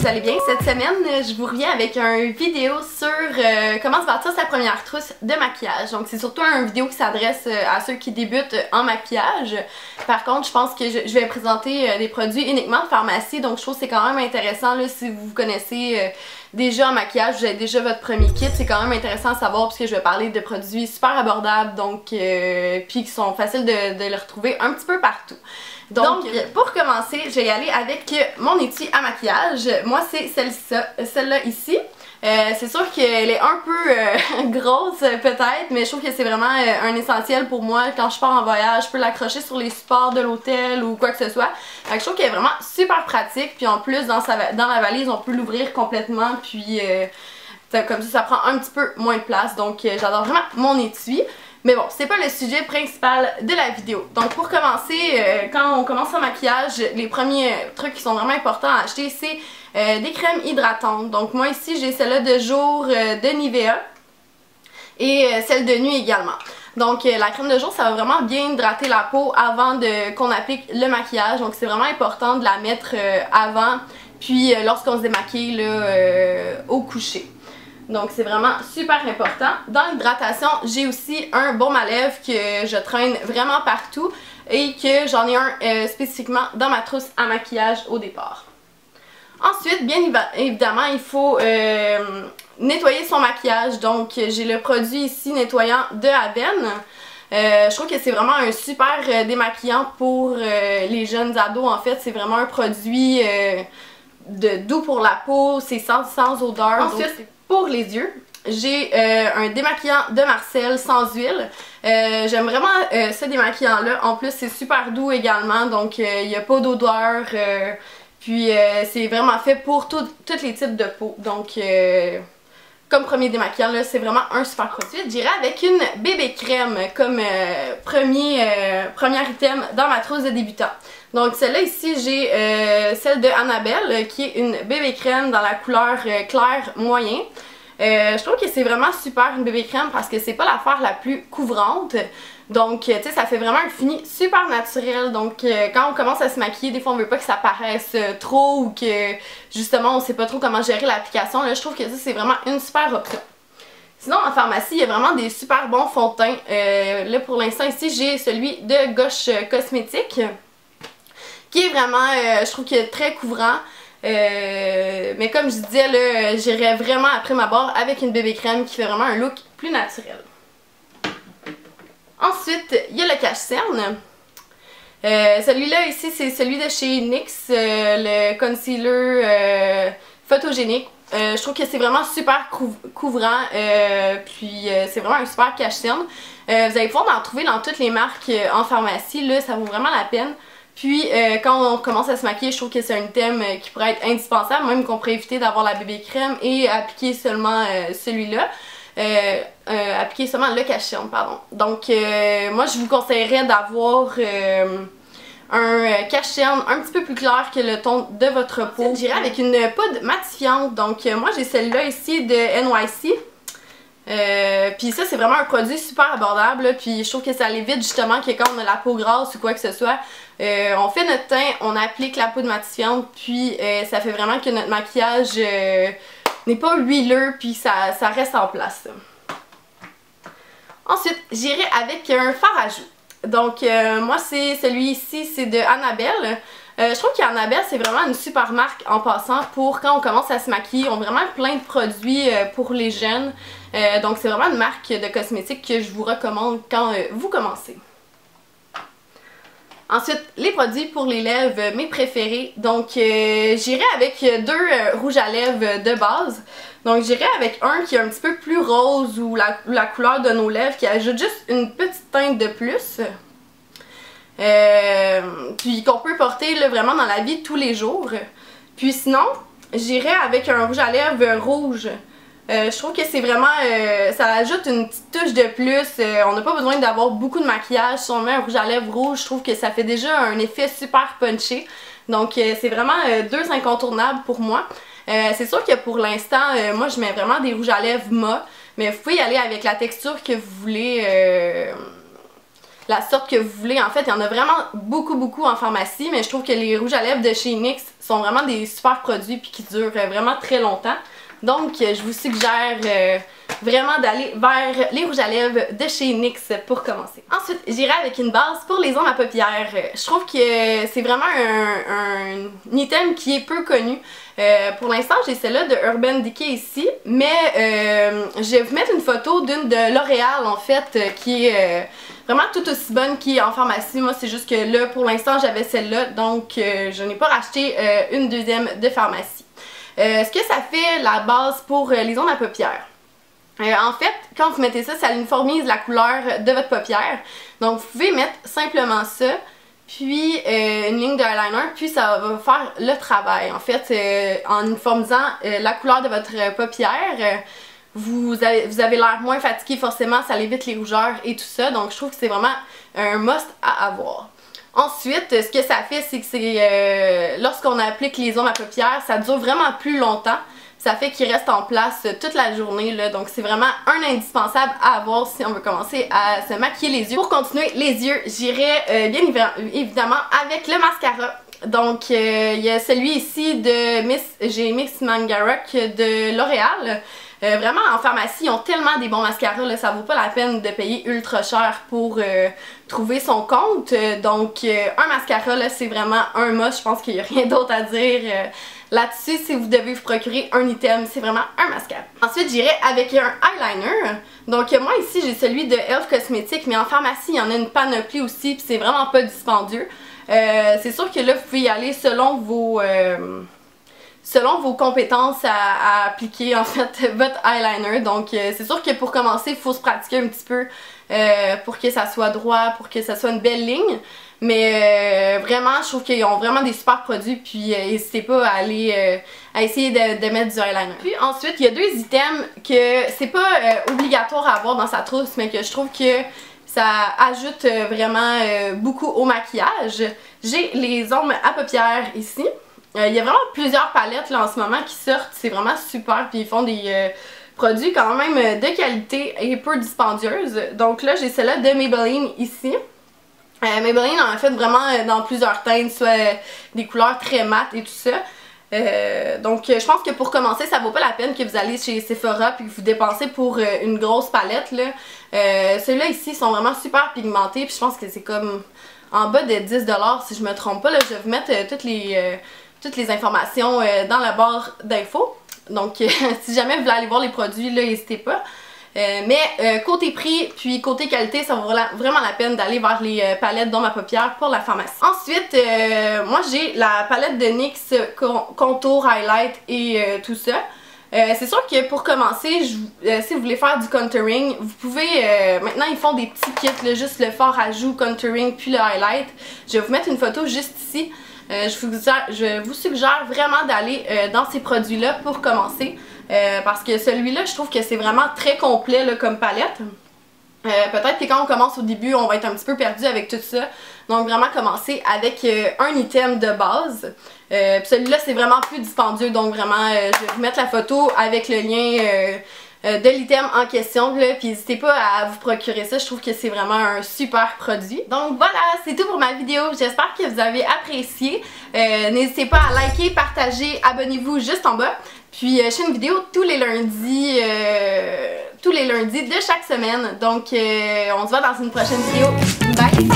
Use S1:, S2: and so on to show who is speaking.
S1: allez bien. Cette semaine, je vous reviens avec une vidéo sur comment se bâtir sa première trousse de maquillage. Donc c'est surtout une vidéo qui s'adresse à ceux qui débutent en maquillage. Par contre, je pense que je vais présenter des produits uniquement de pharmacie, donc je trouve que c'est quand même intéressant là, si vous connaissez déjà en maquillage, vous avez déjà votre premier kit, c'est quand même intéressant à savoir puisque je vais parler de produits super abordables, donc puis qui sont faciles de les retrouver un petit peu partout. Donc pour commencer, je vais y aller avec mon étui à maquillage. Moi c'est celle-là ici. C'est sûr qu'elle est un peu grosse peut-être, mais je trouve que c'est vraiment un essentiel pour moi. Quand je pars en voyage, je peux l'accrocher sur les supports de l'hôtel ou quoi que ce soit. Fait que je trouve qu'elle est vraiment super pratique, puis en plus dans la valise on peut l'ouvrir complètement, puis comme ça prend un petit peu moins de place, donc j'adore vraiment mon étui. Mais bon, c'est pas le sujet principal de la vidéo. Donc pour commencer, quand on commence en maquillage, les premiers trucs qui sont vraiment importants à acheter, c'est des crèmes hydratantes. Donc moi ici, j'ai celle-là de jour de Nivea et celle de nuit également. Donc la crème de jour, ça va vraiment bien hydrater la peau avant qu'on applique le maquillage. Donc c'est vraiment important de la mettre avant, puis lorsqu'on se démaquille là, au coucher. Donc c'est vraiment super important. Dans l'hydratation, j'ai aussi un baume à lèvres que je traîne vraiment partout et que j'en ai un spécifiquement dans ma trousse à maquillage au départ. Ensuite, bien évidemment, il faut nettoyer son maquillage. Donc j'ai le produit ici nettoyant de Avène. Je trouve que c'est vraiment un super démaquillant pour les jeunes ados. En fait, c'est vraiment un produit doux pour la peau, c'est sans odeur. Ensuite, pour les yeux, j'ai un démaquillant de Marcel sans huile. J'aime vraiment ce démaquillant là. En plus c'est super doux également, donc il n'y a pas d'odeur. Puis c'est vraiment fait pour tous les types de peau. Donc comme premier démaquillant là, c'est vraiment un super produit. J'irai avec une bébé crème comme premier item dans ma trousse de débutant. Donc celle-là ici, j'ai celle de Annabelle qui est une bébé crème dans la couleur clair moyen. Je trouve que c'est vraiment super une bébé crème parce que c'est pas l'affaire la plus couvrante. Donc tu sais, ça fait vraiment un fini super naturel. Donc quand on commence à se maquiller, des fois on veut pas que ça paraisse trop ou que justement on sait pas trop comment gérer l'application. Là je trouve que ça c'est vraiment une super option. Sinon en pharmacie il y a vraiment des super bons fonds de teint. Là pour l'instant ici j'ai celui de Gauche Cosmétique qui est vraiment, je trouve qu'il est très couvrant. Mais comme je disais là, j'irais vraiment après ma barre avec une bébé crème qui fait vraiment un look plus naturel. Ensuite, il y a le cache-cerne. Celui-là ici, c'est celui de chez NYX, le concealer photogénique. Je trouve que c'est vraiment super couvrant, puis c'est vraiment un super cache-cerne. Vous allez pouvoir en trouver dans toutes les marques en pharmacie, là, ça vaut vraiment la peine. Puis quand on commence à se maquiller, je trouve que c'est un thème qui pourrait être indispensable, même qu'on pourrait éviter d'avoir la bébé crème et appliquer seulement celui-là. Appliquer seulement le cache-cerne, pardon. Donc moi je vous conseillerais d'avoir un cache-cerne un petit peu plus clair que le ton de votre peau. J'irai avec une poudre matifiante. Donc moi j'ai celle-là ici de NYC. Puis ça c'est vraiment un produit super abordable là, puis je trouve que ça l'évite justement que quand on a la peau grasse ou quoi que ce soit, on fait notre teint, on applique la poudre matifiante, puis ça fait vraiment que notre maquillage n'est pas huileux, puis ça reste en place. Ensuite j'irai avec un fard à joues. Donc moi c'est celui ici, c'est de Annabelle. Je trouve qu'Annabelle c'est vraiment une super marque en passant pour quand on commence à se maquiller. Ils ont vraiment plein de produits pour les jeunes. Donc c'est vraiment une marque de cosmétiques que je vous recommande quand vous commencez. Ensuite, les produits pour les lèvres, mes préférés. Donc j'irai avec deux rouges à lèvres de base. Donc j'irai avec un qui est un petit peu plus rose ou la couleur de nos lèvres qui ajoute juste une petite teinte de plus. Puis qu'on peut porter là, vraiment dans la vie de tous les jours. Puis sinon, j'irai avec un rouge à lèvres rouge. Je trouve que c'est vraiment, ça ajoute une petite touche de plus. On n'a pas besoin d'avoir beaucoup de maquillage. Si on met un rouge à lèvres rouge, je trouve que ça fait déjà un effet super punché. Donc c'est vraiment deux incontournables pour moi. C'est sûr que pour l'instant, moi je mets vraiment des rouges à lèvres mat. Mais vous pouvez y aller avec la texture que vous voulez. la sorte que vous voulez. En fait, il y en a vraiment beaucoup en pharmacie, mais je trouve que les rouges à lèvres de chez NYX sont vraiment des super produits puis qui durent vraiment très longtemps. Donc, je vous suggère vraiment d'aller vers les rouges à lèvres de chez NYX pour commencer. Ensuite, j'irai avec une base pour les ongles à paupières. Je trouve que c'est vraiment un item qui est peu connu. Pour l'instant, j'ai celle-là de Urban Decay ici, mais je vais vous mettre une photo d'une de L'Oréal en fait, qui est vraiment tout aussi bonne qui est en pharmacie. Moi, c'est juste que là, pour l'instant, j'avais celle-là, donc je n'ai pas racheté une deuxième de pharmacie. Ce que ça fait la base pour les ongles à paupières. En fait, quand vous mettez ça, ça uniformise la couleur de votre paupière. Donc, vous pouvez mettre simplement ça, puis une ligne de eyeliner, puis ça va faire le travail. En fait, en uniformisant la couleur de votre paupière, vous avez l'air moins fatigué forcément, ça évite les rougeurs et tout ça. Donc, je trouve que c'est vraiment un must à avoir. Ensuite, ce que ça fait, c'est que lorsqu'on applique les ongles à paupières, ça dure vraiment plus longtemps. Ça fait qu'ils restent en place toute la journée, là. Donc c'est vraiment un indispensable à avoir si on veut commencer à se maquiller les yeux. Pour continuer les yeux, j'irai bien évidemment avec le mascara. Donc il y a celui ici de Miss Mangarok de L'Oréal. Vraiment en pharmacie, ils ont tellement des bons mascaras, là, ça vaut pas la peine de payer ultra cher pour trouver son compte. Donc un mascara, là, c'est vraiment un must, je pense qu'il n'y a rien d'autre à dire là-dessus. Si vous devez vous procurer un item, c'est vraiment un mascara. Ensuite, j'irai avec un eyeliner. Donc moi ici, j'ai celui de Elf Cosmetics, mais en pharmacie, il y en a une panoplie aussi, puis c'est vraiment pas dispendieux. C'est sûr que là, vous pouvez y aller selon vos compétences à appliquer en fait votre eyeliner. Donc c'est sûr que pour commencer, il faut se pratiquer un petit peu pour que ça soit droit, pour que ça soit une belle ligne. Mais vraiment, je trouve qu'ils ont vraiment des super produits, puis n'hésitez pas à aller à essayer de mettre du eyeliner. Puis ensuite, il y a deux items que c'est pas obligatoire à avoir dans sa trousse, mais que je trouve que ça ajoute vraiment beaucoup au maquillage. J'ai les ongles à paupières ici. Il y a vraiment plusieurs palettes là en ce moment qui sortent, c'est vraiment super, puis ils font des produits quand même de qualité et peu dispendieuses. Donc là j'ai celle-là de Maybelline ici. Maybelline en a fait vraiment dans plusieurs teintes, soit des couleurs très mates et tout ça. Donc je pense que pour commencer ça vaut pas la peine que vous allez chez Sephora puis que vous dépensez pour une grosse palette là. Ceux-là ici sont vraiment super pigmentés, puis je pense que c'est comme en bas de 10$ si je me trompe pas là. Je vais vous mettre toutes les informations dans la barre d'infos. Donc si jamais vous voulez aller voir les produits là, n'hésitez pas. Mais côté prix puis côté qualité, ça vaut vraiment la peine d'aller vers les palettes d'ongles à paupières pour la pharmacie. Ensuite, moi j'ai la palette de NYX Contour, Highlight et tout ça. C'est sûr que pour commencer, si vous voulez faire du contouring, vous pouvez, maintenant ils font des petits kits, là, juste le fard à joues, contouring puis le highlight. Je vais vous mettre une photo juste ici. Je vous suggère vraiment d'aller dans ces produits-là pour commencer. Parce que celui-là, je trouve que c'est vraiment très complet là, comme palette. Peut-être que quand on commence au début, on va être un petit peu perdu avec tout ça. Donc vraiment commencer avec un item de base. Celui-là, c'est vraiment plus dispendieux. Donc vraiment, je vais vous mettre la photo avec le lien de l'item en question. Puis n'hésitez pas à vous procurer ça. Je trouve que c'est vraiment un super produit. Donc voilà, c'est tout pour ma vidéo. J'espère que vous avez apprécié. N'hésitez pas à liker, partager, abonnez-vous juste en bas. Puis je fais une vidéo tous les lundis de chaque semaine. Donc on se voit dans une prochaine vidéo. Bye!